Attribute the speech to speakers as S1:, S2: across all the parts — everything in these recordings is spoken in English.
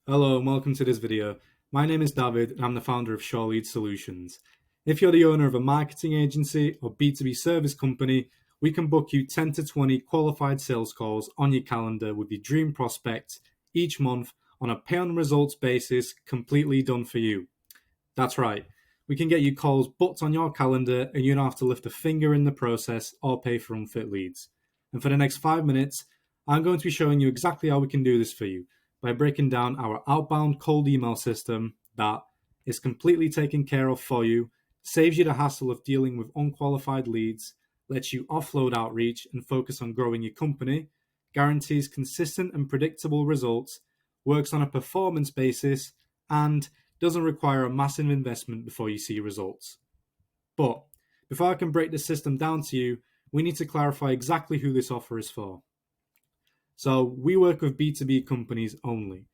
S1: Hello and welcome to this video. My name is David and I'm the founder of SureLead Solutions. If you're the owner of a marketing agency or B2B service company, we can book you 10 to 20 qualified sales calls on your calendar with your dream prospects each month on a pay on results basis, completely done for you. That's right. We can get you calls booked on your calendar and you don't have to lift a finger in the process or pay for unfit leads. And for the next 5 minutes, I'm going to be showing you exactly how we can do this for you by breaking down our outbound cold email system that is completely taken care of for you, saves you the hassle of dealing with unqualified leads, lets you offload outreach and focus on growing your company, guarantees consistent and predictable results, works on a performance basis, and doesn't require a massive investment before you see results. But before I can break the system down to you, we need to clarify exactly who this offer is for. So we work with B2B companies only.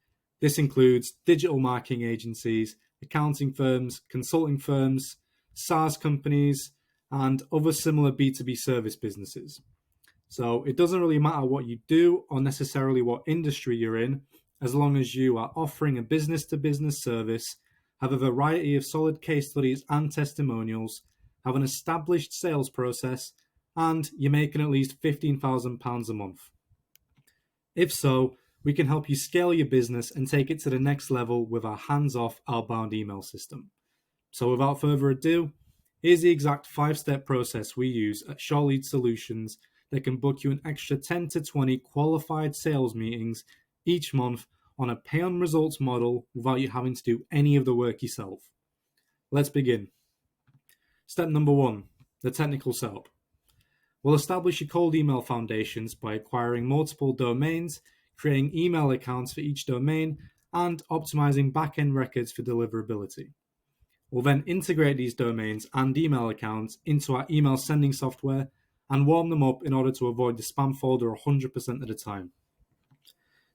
S1: This includes digital marketing agencies, accounting firms, consulting firms, SaaS companies, and other similar B2B service businesses. So it doesn't really matter what you do or necessarily what industry you're in, as long as you are offering a business-to-business service, have a variety of solid case studies and testimonials, have an established sales process, and you're making at least £15,000 a month. If so, we can help you scale your business and take it to the next level with our hands-off outbound email system. So without further ado, here's the exact 5-step process we use at SureLead Solutions that can book you an extra 10 to 20 qualified sales meetings each month on a pay-on-results model without you having to do any of the work yourself. Let's begin. Step number 1, the technical setup. We'll establish your cold email foundations by acquiring multiple domains, creating email accounts for each domain, and optimizing back-end records for deliverability. We'll then integrate these domains and email accounts into our email sending software and warm them up in order to avoid the spam folder 100% of the time.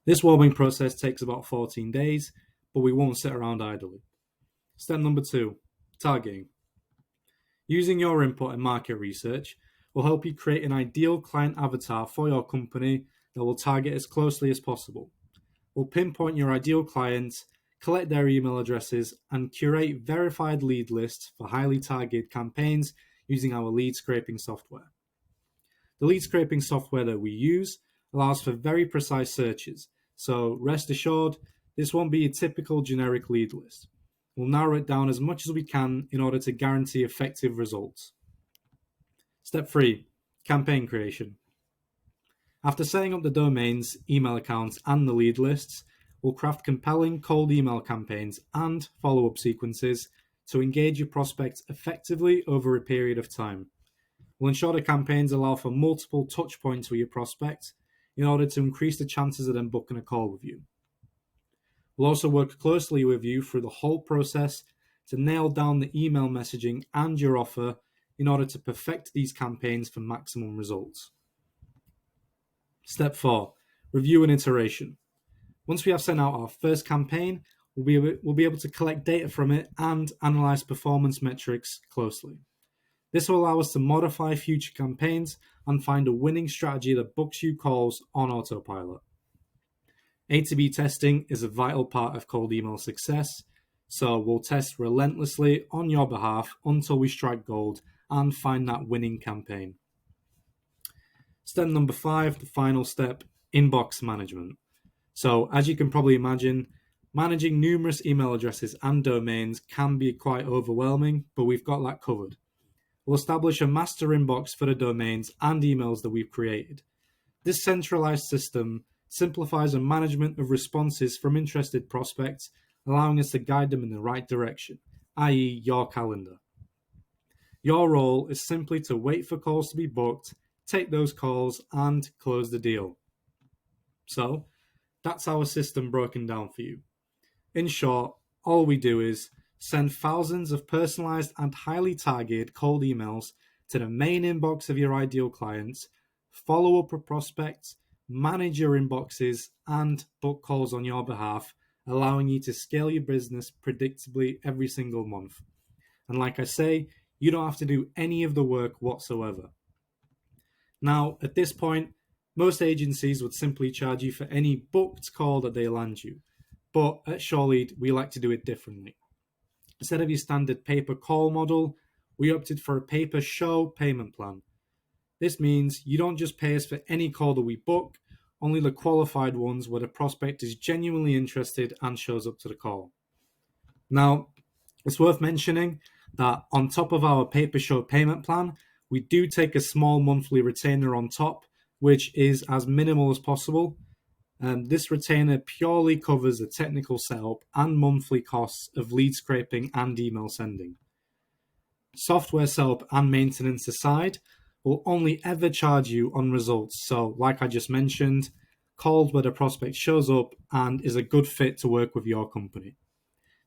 S1: This warming process takes about 14 days, but we won't sit around idly. Step number 2, targeting. Using your input and market research, will help you create an ideal client avatar for your company that will target as closely as possible. We'll pinpoint your ideal clients, collect their email addresses, and curate verified lead lists for highly targeted campaigns using our lead scraping software. The lead scraping software that we use allows for very precise searches, so rest assured, this won't be a typical generic lead list. We'll narrow it down as much as we can in order to guarantee effective results. Step 3, campaign creation. After setting up the domains, email accounts, and the lead lists, we'll craft compelling cold email campaigns and follow-up sequences to engage your prospects effectively over a period of time. We'll ensure the campaigns allow for multiple touch points with your prospect in order to increase the chances of them booking a call with you. We'll also work closely with you through the whole process to nail down the email messaging and your offer in order to perfect these campaigns for maximum results. Step 4, review and iteration. Once we have sent out our first campaign, we'll be able to collect data from it and analyze performance metrics closely. This will allow us to modify future campaigns and find a winning strategy that books you calls on autopilot. A/B testing is a vital part of cold email success, so we'll test relentlessly on your behalf until we strike gold and find that winning campaign. Step number 5, the final step, inbox management. So as you can probably imagine, managing numerous email addresses and domains can be quite overwhelming, but we've got that covered. We'll establish a master inbox for the domains and emails that we've created. This centralized system simplifies the management of responses from interested prospects, allowing us to guide them in the right direction, i.e. your calendar. Your role is simply to wait for calls to be booked, take those calls, and close the deal. So, that's our system broken down for you. In short, all we do is send thousands of personalized and highly targeted cold emails to the main inbox of your ideal clients, follow up with prospects, manage your inboxes, and book calls on your behalf, allowing you to scale your business predictably every single month. And like I say, you don't have to do any of the work whatsoever. Now, at this point, most agencies would simply charge you for any booked call that they land you. But at SureLead, we like to do it differently. Instead of your standard pay-per-call model, we opted for a pay-per-show payment plan. This means you don't just pay us for any call that we book, only the qualified ones where the prospect is genuinely interested and shows up to the call. Now, it's worth mentioning that on top of our pay-per-show payment plan, we do take a small monthly retainer on top, which is as minimal as possible. This retainer purely covers the technical setup and monthly costs of lead scraping and email sending. Software setup and maintenance aside, we'll only ever charge you on results. So, like I just mentioned, calls where the prospect shows up and is a good fit to work with your company.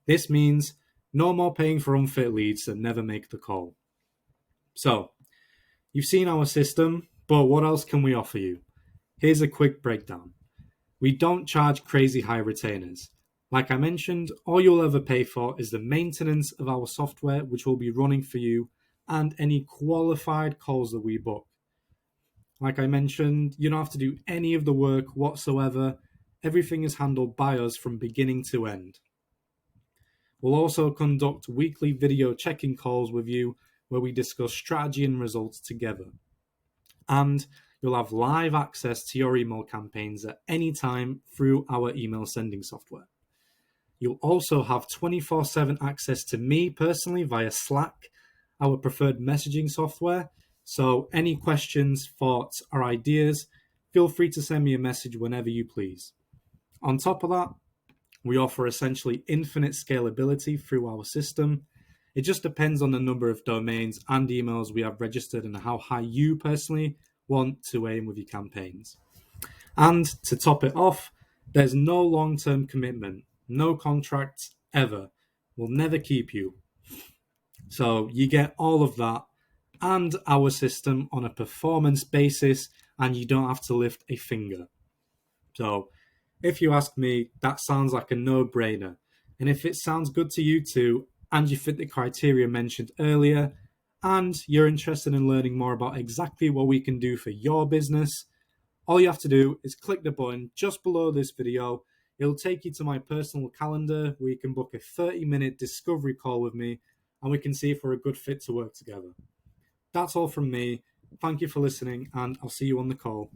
S1: This means no more paying for unfit leads that never make the call. So, you've seen our system, but what else can we offer you? Here's a quick breakdown. We don't charge crazy high retainers. Like I mentioned, all you'll ever pay for is the maintenance of our software, which will be running for you, and any qualified calls that we book. Like I mentioned, you don't have to do any of the work whatsoever. Everything is handled by us from beginning to end. We'll also conduct weekly video check-in calls with you where we discuss strategy and results together. And you'll have live access to your email campaigns at any time through our email sending software. You'll also have 24/7 access to me personally via Slack, our preferred messaging software. So any questions, thoughts, or ideas, feel free to send me a message whenever you please. On top of that, we offer essentially infinite scalability through our system. It just depends on the number of domains and emails we have registered and how high you personally want to aim with your campaigns. And to top it off, there's no long-term commitment, no contracts ever. We'll never keep you. So you get all of that and our system on a performance basis, and you don't have to lift a finger. So if you ask me, that sounds like a no-brainer. And if it sounds good to you too, and you fit the criteria mentioned earlier, and you're interested in learning more about exactly what we can do for your business, all you have to do is click the button just below this video. It'll take you to my personal calendar where you can book a 30-minute discovery call with me, and we can see if we're a good fit to work together. That's all from me. Thank you for listening, and I'll see you on the call.